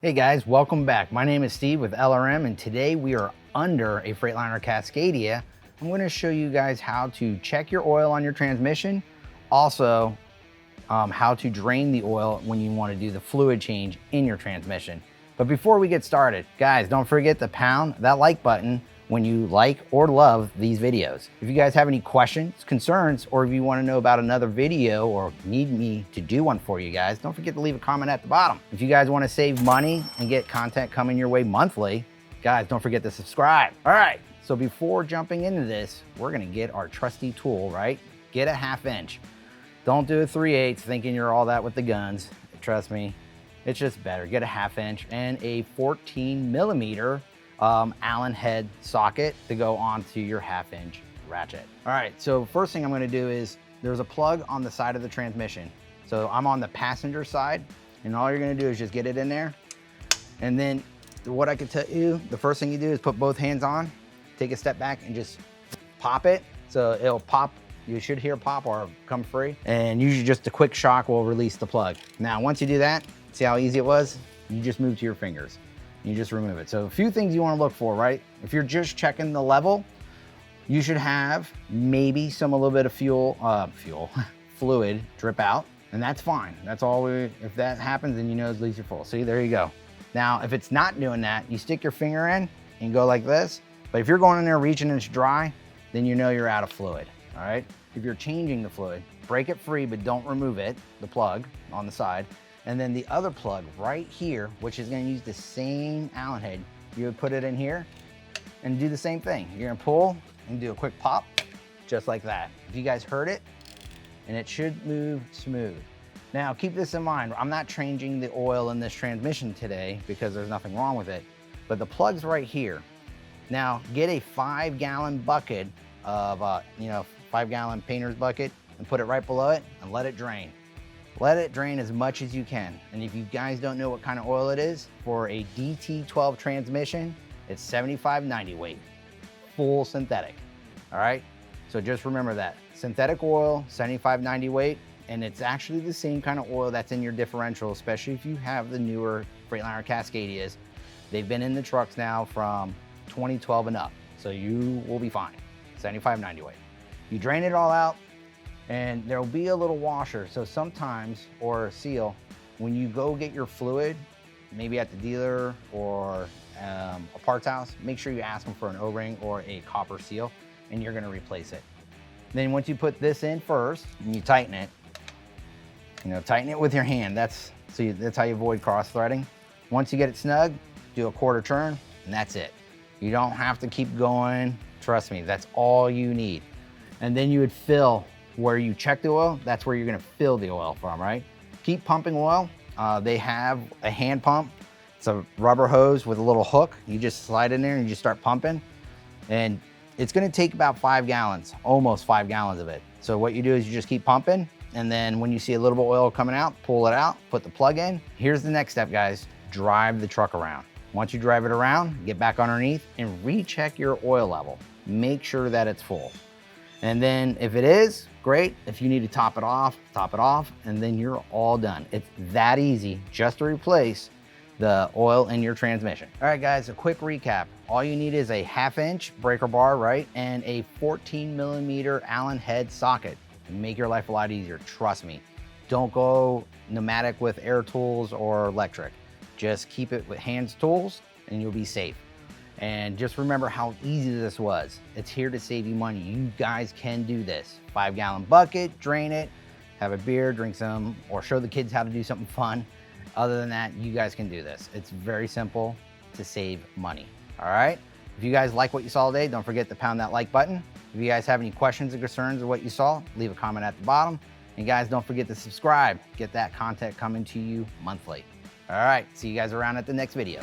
Hey guys, welcome back. My name is Steve with LRM, and today we are under a Freightliner Cascadia. I'm going to show you guys how to check your oil on your transmission, also how to drain the oil when you want to do the fluid change in your transmission. But before we get started, guys, don't forget to pound that like button when you like or love these videos. If you guys have any questions, concerns, or if you want to know about another video or need me to do one for you guys, don't forget to leave a comment at the bottom. If you guys want to save money and get content coming your way monthly, guys, don't forget to subscribe. All right, so before jumping into this, we're gonna get our trusty tool, right? Get a 1/2 inch. Don't do a 3/8 thinking you're all that with the guns. Trust me, it's just better. Get a 1/2 inch and a 14 millimeter Allen head socket to go onto your 1/2 inch ratchet. All right, so first thing I'm gonna do is there's a plug on the side of the transmission. So I'm on the passenger side, and all you're gonna do is just get it in there. And then what I can tell you, the first thing you do is put both hands on, take a step back and just pop it. So it'll pop, you should hear pop or come free. And usually just a quick shock will release the plug. Now, once you do that, see how easy it was? You just move to your fingers. You just remove it. So a few things you want to look for, right? If you're just checking the level, you should have maybe a little bit of fluid drip out, and that's fine. That's all if that happens, then you know at least you're full. See, there you go. Now, if it's not doing that, you stick your finger in and go like this. But if you're going in there reaching and it's dry, then you know you're out of fluid, all right? If you're changing the fluid, break it free, but don't remove it, the plug on the side. And then the other plug right here, which is gonna use the same Allen head, you would put it in here and do the same thing. You're gonna pull and do a quick pop, just like that. If you guys heard it, and it should move smooth. Now keep this in mind, I'm not changing the oil in this transmission today because there's nothing wrong with it, but the plug's right here. Now get a 5-gallon bucket of, 5-gallon painter's bucket and put it right below it and let it drain. Let it drain as much as you can. And if you guys don't know what kind of oil it is, for a DT12 transmission, it's 75/90 weight, full synthetic, all right? So just remember that. Synthetic oil, 75/90 weight, and it's actually the same kind of oil that's in your differential, especially if you have the newer Freightliner Cascadias. They've been in the trucks now from 2012 and up, so you will be fine, 75/90 weight. You drain it all out, and there'll be a little washer. So sometimes, or a seal, when you go get your fluid, maybe at the dealer or a parts house, make sure you ask them for an O-ring or a copper seal, and you're gonna replace it. Then once you put this in first, and you tighten it, tighten it with your hand. That's how you avoid cross-threading. Once you get it snug, do a 1/4 turn, and that's it. You don't have to keep going. Trust me, that's all you need. And then you would fill where you check the oil, that's where you're gonna fill the oil from, right? Keep pumping oil. They have a hand pump. It's a rubber hose with a little hook. You just slide in there and you just start pumping. And it's gonna take about 5 gallons, almost 5 gallons of it. So what you do is you just keep pumping, and then when you see a little bit of oil coming out, pull it out, put the plug in. Here's the next step, guys. Drive the truck around. Once you drive it around, get back underneath and recheck your oil level. Make sure that it's full. And then if it is, great. If you need to top it off, and then you're all done. It's that easy just to replace the oil in your transmission. All right, guys, a quick recap. All you need is a 1/2 inch breaker bar, right? And a 14 millimeter Allen head socket. Make your life a lot easier, trust me. Don't go pneumatic with air tools or electric. Just keep it with hands tools and you'll be safe. And just remember how easy this was. It's here to save you money. You guys can do this. 5-gallon bucket, drain it, have a beer, drink some, or show the kids how to do something fun. Other than that, you guys can do this. It's very simple to save money, all right? If you guys like what you saw today, don't forget to pound that like button. If you guys have any questions or concerns of what you saw, leave a comment at the bottom. And guys, don't forget to subscribe. Get that content coming to you monthly. All right, see you guys around at the next video.